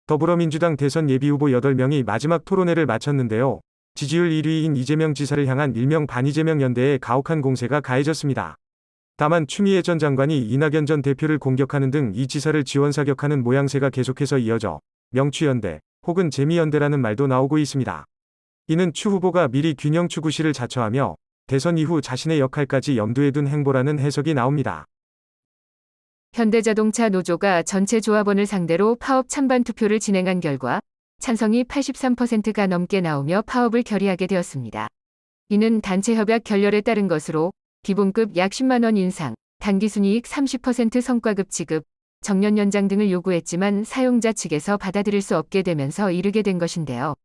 더불어민주당 대선 예비후보 8명이 마지막 토론회를 마쳤는데요. 지지율 1위인 이재명 지사를 향한 일명 반이재명 연대에 가혹한 공세가 가해졌습니다. 다만 추미애 전 장관이 이낙연 전 대표를 공격하는 등 이 지사를 지원 사격하는 모양새가 계속해서 이어져 명추연대 혹은 재미연대라는 말도 나오고 있습니다. 이는 추 후보가 미리 균형 추구실을 자처하며 대선 이후 자신의 역할까지 염두에 둔 행보라는 해석이 나옵니다. 현대자동차 노조가 전체 조합원을 상대로 파업 찬반 투표를 진행한 결과 찬성이 83%가 넘게 나오며 파업을 결의하게 되었습니다. 이는 단체 협약 결렬에 따른 것으로 기본급 약 10만 원 인상, 단기순이익 30% 성과급 지급, 정년 연장 등을 요구했지만 사용자 측에서 받아들일 수 없게 되면서 이르게 된 것인데요.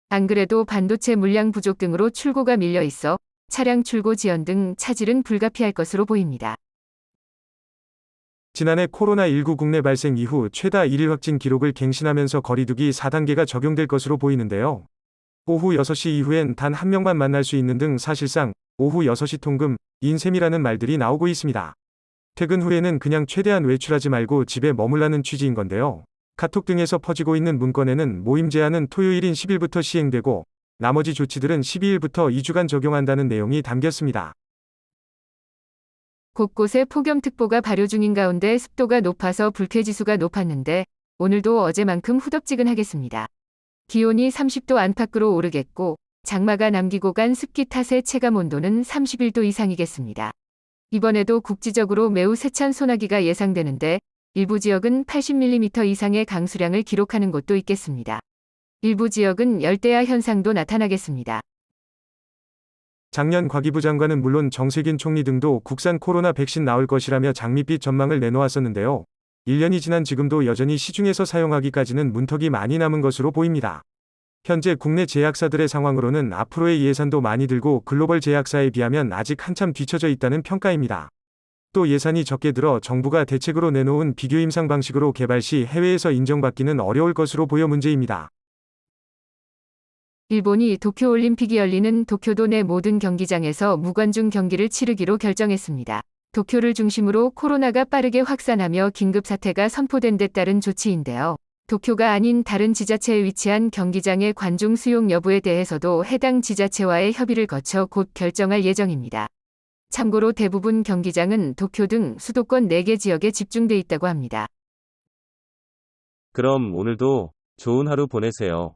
안 그래도 반도체 물량 부족 등으로 출고가 밀려 있어 차량 출고 지연 등 차질은 불가피할 것으로 보입니다. 지난해 코로나19 국내 발생 이후 최다 1일 확진 기록을 갱신하면서 거리두기 4단계가 적용될 것으로 보이는데요. 오후 6시 이후엔 단 한 명만 만날 수 있는 등 사실상 오후 6시 통금, 인셈이라는 말들이 나오고 있습니다. 퇴근 후에는 그냥 최대한 외출하지 말고 집에 머물라는 취지인 건데요. 카톡 등에서 퍼지고 있는 문건에는 모임 제한은 토요일인 10일부터 시행되고 나머지 조치들은 12일부터 2주간 적용한다는 내용이 담겼습니다. 곳곳에 폭염특보가 발효 중인 가운데 습도가 높아서 불쾌지수가 높았는데 오늘도 어제만큼 후덥지근하겠습니다. 기온이 30도 안팎으로 오르겠고 장마가 남기고 간 습기 탓에 체감 온도는 31도 이상이겠습니다. 이번에도 국지적으로 매우 세찬 소나기가 예상되는데 일부 지역은 80mm 이상의 강수량을 기록하는 곳도 있겠습니다. 일부 지역은 열대야 현상도 나타나겠습니다. 작년 과기부 장관은 물론 정세균 총리 등도 국산 코로나 백신 나올 것이라며 장밋빛 전망을 내놓았었는데요. 1년이 지난 지금도 여전히 시중에서 사용하기까지는 문턱이 많이 남은 것으로 보입니다. 현재 국내 제약사들의 상황으로는 앞으로의 예산도 많이 들고 글로벌 제약사에 비하면 아직 한참 뒤처져 있다는 평가입니다. 또 예산이 적게 들어 정부가 대책으로 내놓은 비교 임상 방식으로 개발 시 해외에서 인정받기는 어려울 것으로 보여 문제입니다. 일본이 도쿄올림픽이 열리는 도쿄도 내 모든 경기장에서 무관중 경기를 치르기로 결정했습니다. 도쿄를 중심으로 코로나가 빠르게 확산하며 긴급사태가 선포된 데 따른 조치인데요. 도쿄가 아닌 다른 지자체에 위치한 경기장의 관중 수용 여부에 대해서도 해당 지자체와의 협의를 거쳐 곧 결정할 예정입니다. 참고로 대부분 경기장은 도쿄 등 수도권 4개 지역에 집중돼 있다고 합니다. 그럼 오늘도 좋은 하루 보내세요.